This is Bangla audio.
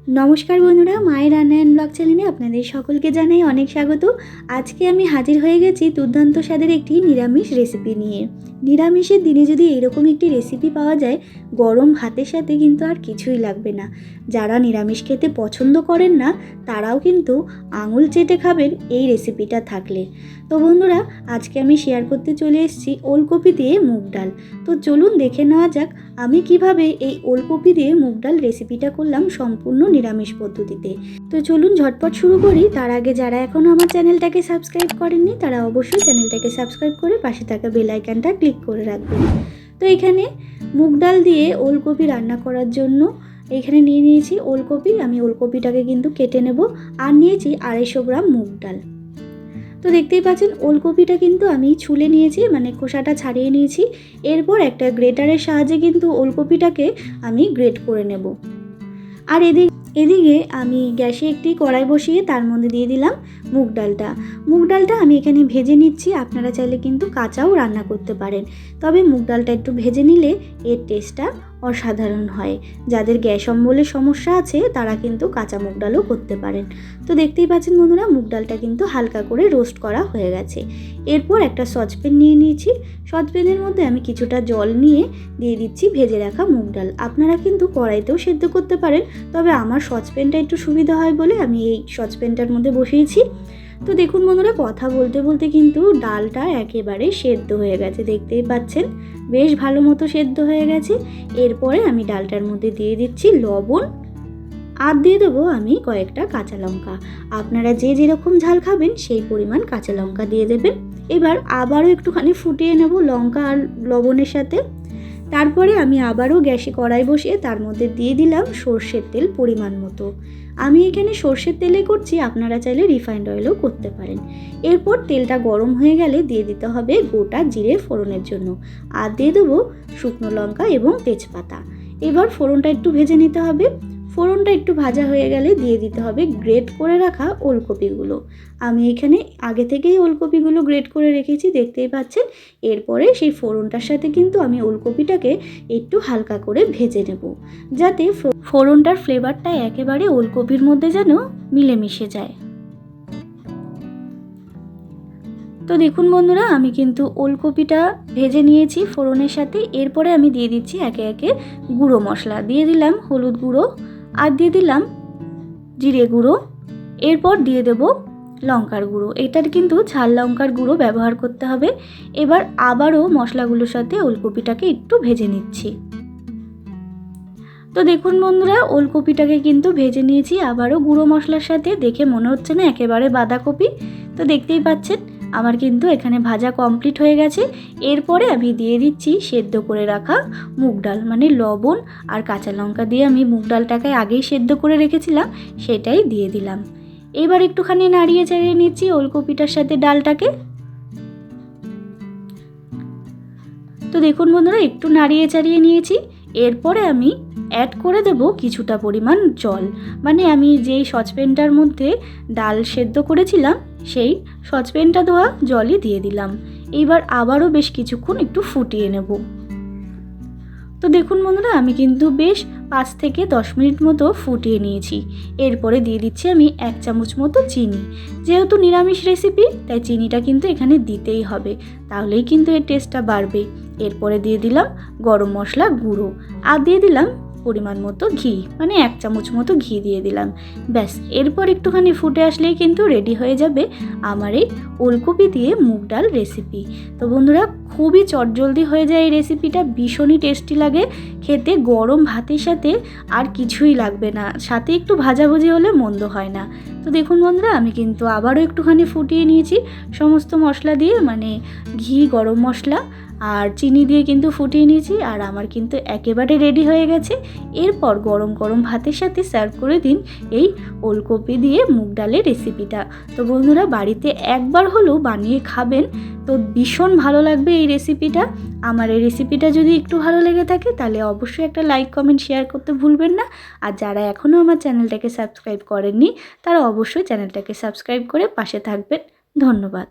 নমস্কার বন্ধুরা, মায়ের রান্নায়ন ব্লগ চ্যানেলে আপনাদের সকলকে জানাই অনেক স্বাগত। আজকে আমি হাজির হয়ে গেছি দুর্দান্ত স্বাদের একটি নিরামিষ রেসিপি নিয়ে। নিরামিষের দিনে যদি এরকম একটি রেসিপি পাওয়া যায়, গরম ভাতের সাথে কিন্তু আর কিছুই লাগবে না। যারা নিরামিষ খেতে পছন্দ করেন না তারাও কিন্তু আঙুল চেটে খাবেন এই রেসিপিটা থাকলে। তো বন্ধুরা, আজকে আমি শেয়ার করতে চলে এসেছি ওলকপি দিয়ে মুগ ডাল। তো চলুন দেখে নেওয়া যাক আমি কিভাবে এই ওলকপি দিয়ে মুগ ডাল রেসিপিটা করলাম সম্পূর্ণ নিরামিষ পদ্ধতিতে। তো চলুন ঝটপট শুরু করি। তার আগে যারা এখনও আমার চ্যানেলটাকে সাবস্ক্রাইব করেননি তারা অবশ্যই চ্যানেলটাকে সাবস্ক্রাইব করে পাশে থাকা বেল আইকনটা ক্লিক করে রাখবেন। তো এখানে মুগ ডাল দিয়ে ওলকপি রান্না করার জন্য এখানে নিয়ে নিয়েছি ওলকপি। আমি ওলকপিটাকে কিন্তু কেটে নেব। আর নিয়েছি 250 গ্রাম মুগ ডাল। তো দেখতেই পাচ্ছেন ওলকপিটা কিন্তু আমি ছুলে নিয়েছি, মানে খোসাটা ছাড়িয়ে নিয়েছি। এরপর একটা গ্রেটারের সাহায্যে কিন্তু ওলকপিটাকে আমি গ্রেট করে নেব। আর এদিকে আমি গ্যাসে একটি কড়াই বসিয়ে তার মধ্যে দিয়ে দিলাম মুগ ডালটা। মুগ ডালটা আমি এখানে ভেজে নিচ্ছি। আপনারা চাইলে কিন্তু কাঁচাও রান্না করতে পারেন, তবে মুগ ডালটা একটু ভেজে নিলে এর টেস্টটা অসাধারণ হয়। যাদের গ্যাস অম্বলের সমস্যা আছে তারা কিন্তু কাঁচা মুগ ডালও করতে পারেন। তো দেখতেই পাচ্ছেন বন্ধুরা, মুগ ডালটা কিন্তু হালকা করে রোস্ট করা হয়ে গেছে। এরপর একটা সসপ্যান নিয়ে নিয়েছি। সসপ্যানের মধ্যে আমি কিছুটা জল নিয়ে দিয়ে দিচ্ছি ভেজে রাখা মুগ ডাল। আপনারা কিন্তু কড়াইতেও সেদ্ধ করতে পারেন, তবে আমার সসপ্যানটা একটু সুবিধা হয় বলে আমি এই সসপ্যানটার মধ্যে বসিয়েছি। তো দেখুন বন্ধুরা, কথা বলতে বলতে কিন্তু ডালটা একেবারে সেদ্ধ হয়ে গেছে। দেখতেই পাচ্ছেন বেশ ভালো মতো সেদ্ধ হয়ে গেছে। এরপরে আমি ডালটার মধ্যে দিয়ে দিচ্ছি লবণ, আর দিয়ে দেবো আমি কয়েকটা কাঁচা লঙ্কা। আপনারা যে যেরকম ঝাল খাবেন সেই পরিমাণ কাঁচা লঙ্কা দিয়ে দেবেন। এবার আবারও একটুখানি ফুটিয়ে নেব লঙ্কা আর লবণের সাথে। তারপরে আমি আবারও গ্যাসে কড়াই বসিয়ে তার মধ্যে দিয়ে দিলাম সর্ষের তেল পরিমাণ মতো। আমি এখানে সর্ষের তেলে করছি, আপনারা চাইলে রিফাইন্ড অয়েলও করতে পারেন। এরপর তেলটা গরম হয়ে গেলে দিয়ে দিতে হবে গোটা জিরে ফোড়নের জন্য, আর দিয়ে দেবো শুকনো লঙ্কা এবং তেজপাতা। এবার ফোড়নটা একটু ভেজে নিতে হবে। ফোড়নটা একটু ভাজা হয়ে গেলে দিয়ে দিতে হবে গ্রেট করে রাখা ওলকপিগুলো। আমি এখানে আগে থেকেই ওলকপিগুলো গ্রেট করে রেখেছি, দেখতেই পাচ্ছেন। এরপরে সেই ফোড়নটার সাথে কিন্তু আমি ওলকপিটাকে একটু হালকা করে ভেজে নেব, যাতে ফোড়নটার ফ্লেভারটা একেবারে ওলকপির মধ্যে যেন মিলেমিশে যায়। তো দেখুন বন্ধুরা, আমি কিন্তু ওলকপিটা ভেজে নিয়েছি ফোড়নের সাথে। এরপরে আমি দিয়ে দিচ্ছি একে একে গুঁড়ো মশলা। দিয়ে দিলাম হলুদ গুঁড়ো, আর দিয়ে দিলাম জিরে গুঁড়ো। এরপর দিয়ে দেব লঙ্কার গুঁড়ো। এটার কিন্তু ঝাল লঙ্কার গুঁড়ো ব্যবহার করতে হবে। এবার আবারও মশলাগুলোর সাথে ওলকপিটাকে একটু ভেজে নিচ্ছি। তো দেখুন বন্ধুরা, ওলকপিটাকে কিন্তু ভেজে নিয়েছি আবারও গুঁড়ো মশলার সাথে। দেখে মনে হচ্ছে না একেবারে বাঁধাকপি। তো দেখতেই পাচ্ছেন আমার কিন্তু এখানে ভাজা কমপ্লিট হয়ে গেছে। এরপরে আমি দিয়ে দিচ্ছি সেদ্ধ করে রাখা মুগ ডাল, মানে লবণ আর কাঁচা লঙ্কা দিয়ে আমি মুগ ডালটাকে আগেই সেদ্ধ করে রেখেছিলাম, সেটাই দিয়ে দিলাম। এবার একটুখানি নাড়িয়ে চাড়িয়ে নিচ্ছি ওলকপিটার সাথে ডালটাকে। তো দেখুন বন্ধুরা, একটু নাড়িয়ে চাড়িয়ে নিয়েছি। এরপরে আমি অ্যাড করে দেব কিছুটা পরিমাণ জল, মানে আমি যেই সসপ্যানটার মধ্যে ডাল সেদ্ধ করেছিলাম সেই সসপ্যানটা ধোয়া জলই দিয়ে দিলাম। এইবার আবারও বেশ কিছুক্ষণ একটু ফুটিয়ে নেব। তো দেখুন বন্ধুরা, আমি কিন্তু বেশ 5 থেকে 10 মিনিট মতো ফুটিয়ে নিয়েছি। এরপরে দিয়ে দিচ্ছি আমি 1 চামচ মতো চিনি। যেহেতু নিরামিষ রেসিপি তাই চিনিটা কিন্তু এখানে দিতেই হবে, তাহলেই কিন্তু এর টেস্টটা বাড়বে। এরপরে দিয়ে দিলাম গরম মশলা গুঁড়ো, আর দিয়ে দিলাম পরিমাণ মতো ঘি, মানে 1 চামচ মতো ঘি দিয়ে দিলাম। ব্যাস, এরপর একটুখানি ফুটে আসলেই কিন্তু রেডি হয়ে যাবে আমার এই ওলকপি দিয়ে মুগ ডাল রেসিপি। তো বন্ধুরা, খুবই চটজলদি হয়ে যায় এই রেসিপিটা, ভীষণই টেস্টি লাগে খেতে। গরম ভাতের সাথে আর কিছুই লাগবে না, সাথে একটু ভাজাভুজি হলে মন্দ হয় না। তো দেখুন বন্ধুরা, আমি কিন্তু আবারও একটুখানি ফুটিয়ে নিয়েছি সমস্ত মশলা দিয়ে, মানে ঘি, গরম মশলা আর চিনি দিয়ে কিন্তু ফুটিয়ে নিয়েছি। আর আমার কিন্তু একেবারে রেডি হয়ে গেছে। এরপর গরম গরম ভাতের সাথে সার্ভ করে দিন এই ওলকপি দিয়ে মুগ ডালের রেসিপিটা। তো বন্ধুরা, বাড়িতে একবার হলেও বানিয়ে খাবেন, তো ভীষণ ভালো লাগবে এই রেসিপিটা। আমার এই রেসিপিটা যদি একটু ভালো লেগে থাকে তাহলে অবশ্যই একটা লাইক, কমেন্ট, শেয়ার করতে ভুলবেন না। আর যারা এখনও আমার চ্যানেলটাকে সাবস্ক্রাইব করেননি তারা অবশ্যই চ্যানেলটাকে সাবস্ক্রাইব করে পাশে থাকবেন। ধন্যবাদ।